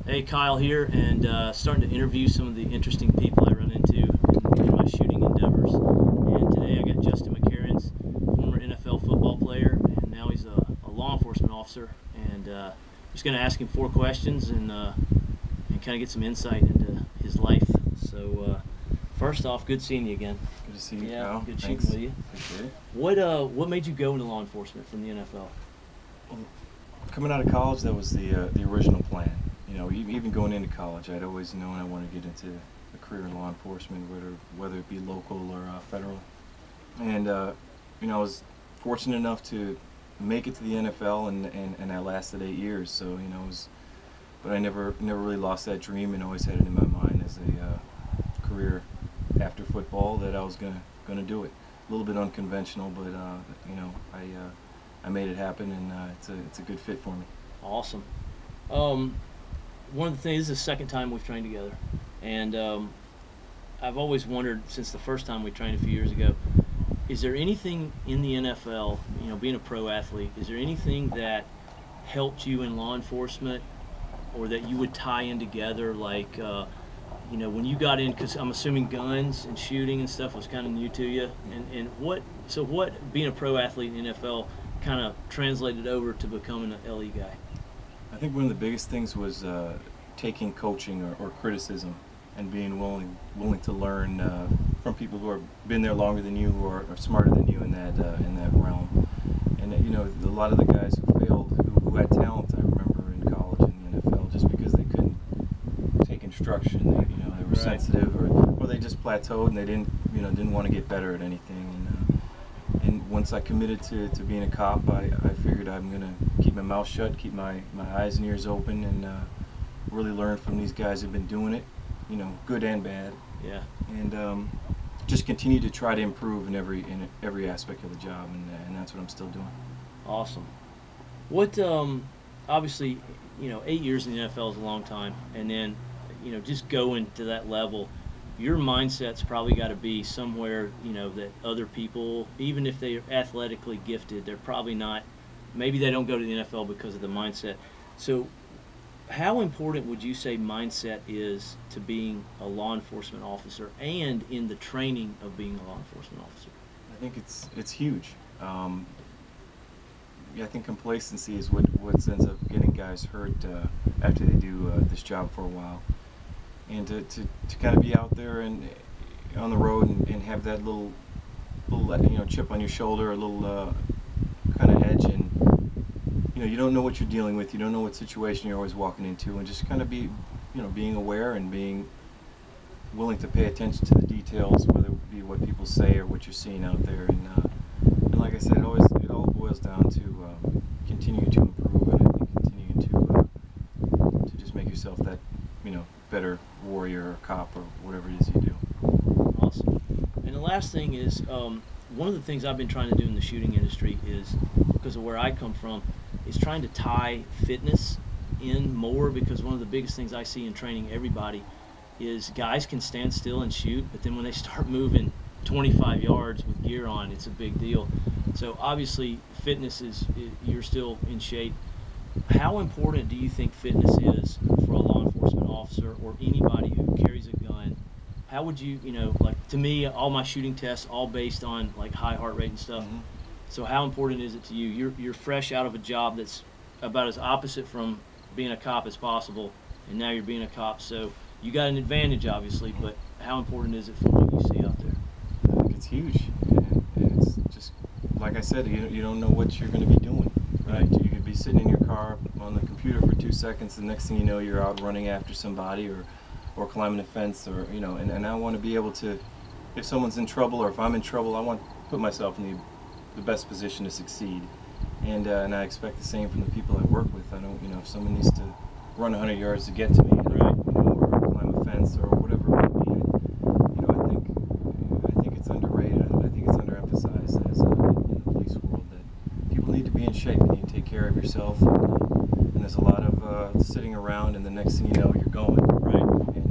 Hey, Kyle here, and starting to interview some of the interesting people I run into in my shooting endeavors. And today I got Justin McCareins, former NFL football player, and now he's a law enforcement officer. And just going to ask him 4 questions and kind of get some insight into his life. So first off, good seeing you again. Good to see you, yeah, Kyle. Good Thanks. shooting with you. Appreciate it. What made you go into law enforcement from the NFL? Coming out of college, that was the original plan. You know, even going into college, I'd always known I wanted to get into a career in law enforcement, whether it be local or federal. And you know, I was fortunate enough to make it to the NFL, and that lasted 8 years. So you know, but I never really lost that dream, and always had it in my mind as a career after football that I was gonna do it. A little bit unconventional, but you know, I made it happen, and it's a good fit for me. Awesome. One of the things, this is the second time we've trained together, and I've always wondered since the first time we trained a few years ago, is there anything in the NFL, you know, being a pro athlete, is there anything that helped you in law enforcement or that you would tie in together, like, you know, when you got in, because I'm assuming guns and shooting and stuff was kind of new to you, and what being a pro athlete in the NFL kind of translated over to becoming an LE guy? I think one of the biggest things was taking coaching or criticism and being willing to learn from people who have been there longer than you, who are smarter than you in that realm. And you know, a lot of the guys who failed, who had talent, I remember in college and the NFL, just because they couldn't take instruction, they were sensitive, or they just plateaued and they didn't want to get better at anything. And once I committed to being a cop, I figured I'm going to keep my mouth shut, keep my eyes and ears open, and really learn from these guys who've been doing it, you know, good and bad. Yeah. And just continue to try to improve in every aspect of the job, and that's what I'm still doing. Awesome. What, obviously, you know, 8 years in the NFL is a long time, and then, you know, just going to that level, your mindset's probably got to be somewhere, you know, that other people, even if they're athletically gifted, they're probably not, maybe they don't go to the NFL because of the mindset. So how important would you say mindset is to being a law enforcement officer and in the training of being a law enforcement officer? I think it's huge. Yeah, I think complacency is what ends up getting guys hurt after they do this job for a while. And to kind of be out there and on the road and have that little you know, chip on your shoulder, a little kind of edge, and you know, you don't know what you're dealing with, you don't know what situation you're always walking into, and just kind of be, you know, being aware and being willing to pay attention to the details, whether it be what people say or what you're seeing out there. And like I said, it all boils down to continuing to improve, and I think continuing to just make yourself that, you know, better warrior or cop or whatever it is you do. Awesome. And the last thing is, one of the things I've been trying to do in the shooting industry is, because of where I come from, is trying to tie fitness in more, because one of the biggest things I see in training everybody is guys can stand still and shoot, but then when they start moving 25 yards with gear on, it's a big deal. So obviously fitness you're still in shape. How important do you think fitness is for a law enforcement officer or anybody who carries a gun? How would you, you know, like, to me, all my shooting tests all based on like high heart rate and stuff. Mm-hmm. So how important is it to you? You're fresh out of a job that's about as opposite from being a cop as possible, and now you're being a cop. So you got an advantage, obviously, but how important is it for what you see out there? I think it's huge, and it's just like I said, you don't know what you're going to be doing. Right? You could be sitting in your car on the computer for 2 seconds, the next thing you know, you're out running after somebody or climbing a fence, or you know. And I want to be able to, if someone's in trouble or if I'm in trouble, I want to put myself in the best position to succeed. And I expect the same from the people I work with. I don't, you know, if someone needs to run 100 yards to get to me, right, you know, or climb a fence or whatever it might be, you know, I think it's underrated. I think it's underemphasized as in the police world, that people need to be in shape. You need to take care of yourself, and there's a lot of sitting around, and the next thing you know, you're going. Right. And